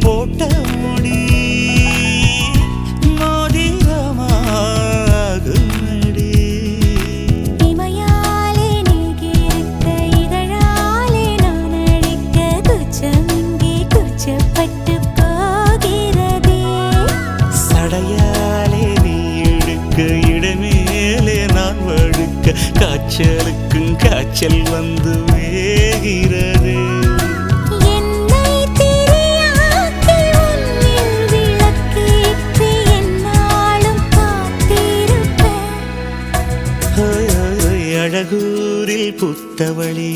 போட்ட முடி மோதிரமாகுமடி. இமையாலே நீகிருக்க இதழாலே நான் அழைக்க குச்சம் இங்கே குச்சப்பட்டு போகிறதே. சடையாலே நீ எடுக்க இடமேலே நான் வழுக்க காய்ச்சலுக்கும் காய்ச்சல் வந்து வேகிறது. என்னை திரியாக்கி உன்னில் விளக்கேற்றி என்னாலும் காத்திருப்பேன். அழகூரில் புத்தவளே